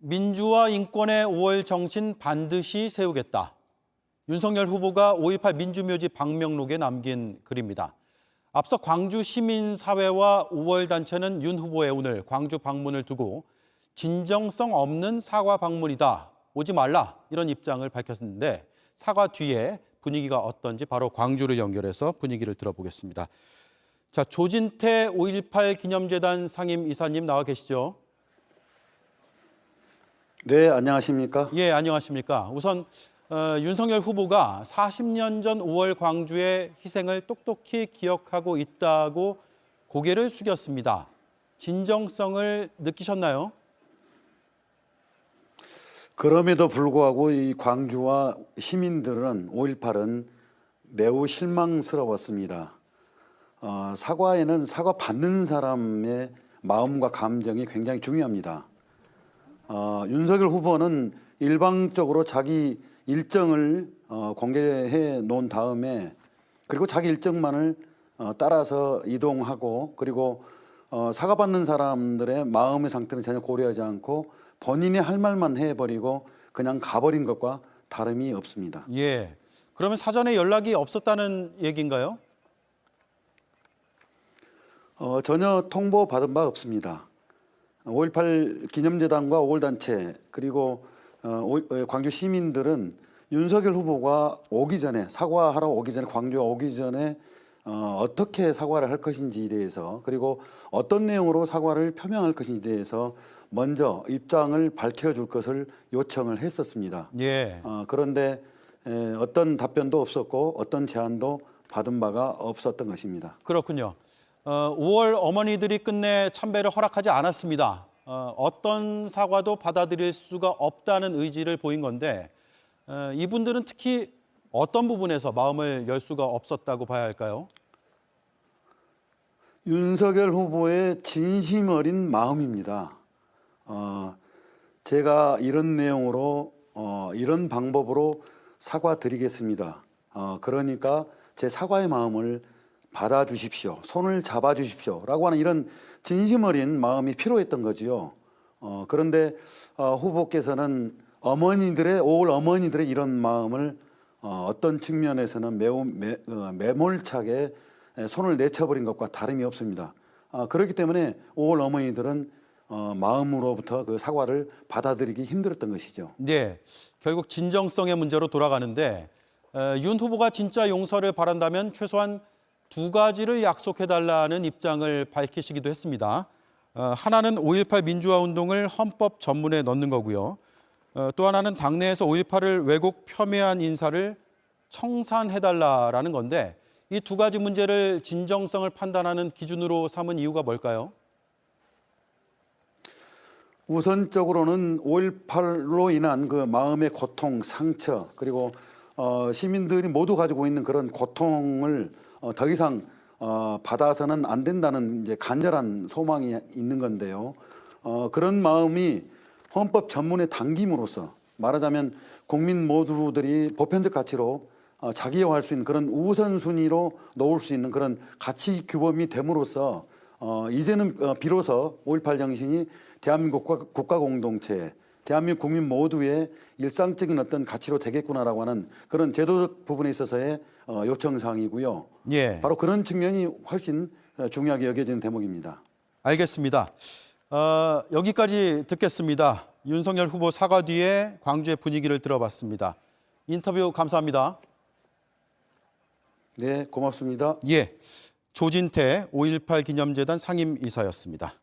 민주화 인권의 5월 정신 반드시 세우겠다. 윤석열 후보가 5.18 민주묘지 방명록에 남긴 글입니다. 앞서 광주 시민사회와 5월 단체는 윤 후보의 오늘 광주 방문을 두고 진정성 없는 사과 방문이다. 오지 말라. 이런 입장을 밝혔는데 사과 뒤에 분위기가 어떤지 바로 광주를 연결해서 분위기를 들어보겠습니다. 자, 조진태 5.18 기념재단 상임 이사님 나와 계시죠? 네, 안녕하십니까? 예, 안녕하십니까. 우선 윤석열 후보가 40년 전 5월 광주의 희생을 똑똑히 기억하고 있다고 고개를 숙였습니다. 진정성을 느끼셨나요? 그럼에도 불구하고 이 광주와 시민들은 5.18은 매우 실망스러웠습니다. 사과에는 사과 받는 사람의 마음과 감정이 굉장히 중요합니다. 윤석열 후보는 일방적으로 자기 일정을 공개해 놓은 다음에 그리고 자기 일정만을 따라서 이동하고 그리고 사과받는 사람들의 마음의 상태는 전혀 고려하지 않고 본인이 할 말만 해버리고 그냥 가버린 것과 다름이 없습니다. 예. 그러면 사전에 연락이 없었다는 얘기인가요? 전혀 통보받은 바 없습니다. 5.18 기념재단과 5월 단체 그리고 광주 시민들은 윤석열 후보가 오기 전에 사과하러 오기 전에 광주에 오기 전에 어떻게 사과를 할 것인지에 대해서 그리고 어떤 내용으로 사과를 표명할 것인지에 대해서 먼저 입장을 밝혀줄 것을 요청을 했었습니다. 예. 그런데 어떤 답변도 없었고 어떤 제안도 받은 바가 없었던 것입니다. 그렇군요. 5월 어머니들이 끝내 참배를 허락하지 않았습니다. 어떤 사과도 받아들일 수가 없다는 의지를 보인 건데 이분들은 특히 어떤 부분에서 마음을 열 수가 없었다고 봐야 할까요? 윤석열 후보의 진심 어린 마음입니다. 제가 이런 내용으로 이런 방법으로 사과드리겠습니다. 그러니까 제 사과의 마음을 받아주십시오. 손을 잡아주십시오. 라고 하는 이런 진심 어린 마음이 필요했던 거지요. 그런데 후보께서는 5월 어머니들의 이런 마음을 어떤 측면에서는 매우 매몰차게 손을 내쳐버린 것과 다름이 없습니다. 그렇기 때문에 5월 어머니들은 마음으로부터 그 사과를 받아들이기 힘들었던 것이죠. 네, 결국 진정성의 문제로 돌아가는데 윤 후보가 진짜 용서를 바란다면 최소한 2가지를 약속해달라는 입장을 밝히시기도 했습니다. 하나는 5.18 민주화 운동을 헌법 전문에 넣는 거고요. 또 하나는 당내에서 5.18을 왜곡 폄훼한 인사를 청산해달라는 건데 이 2가지 문제를 진정성을 판단하는 기준으로 삼은 이유가 뭘까요? 우선적으로는 5.18로 인한 그 마음의 고통, 상처 그리고 시민들이 모두 가지고 있는 그런 고통을 더 이상 받아서는 안 된다는 이제 간절한 소망이 있는 건데요. 그런 마음이 헌법 전문에 담김으로써 말하자면 국민 모두들이 보편적 가치로 자기화할 수 있는 그런 우선순위로 놓을 수 있는 그런 가치 규범이 됨으로써 이제는 비로소 5.18 정신이 대한민국 국가 공동체, 대한민국 국민 모두의 일상적인 어떤 가치로 되겠구나라고 하는 그런 제도적 부분에 있어서의 요청사항이고요. 예. 바로 그런 측면이 훨씬 중요하게 여겨지는 대목입니다. 알겠습니다. 여기까지 듣겠습니다. 윤석열 후보 사과 뒤에 광주의 분위기를 들어봤습니다. 인터뷰 감사합니다. 네, 고맙습니다. 예, 조진태 5.18 기념재단 상임이사였습니다.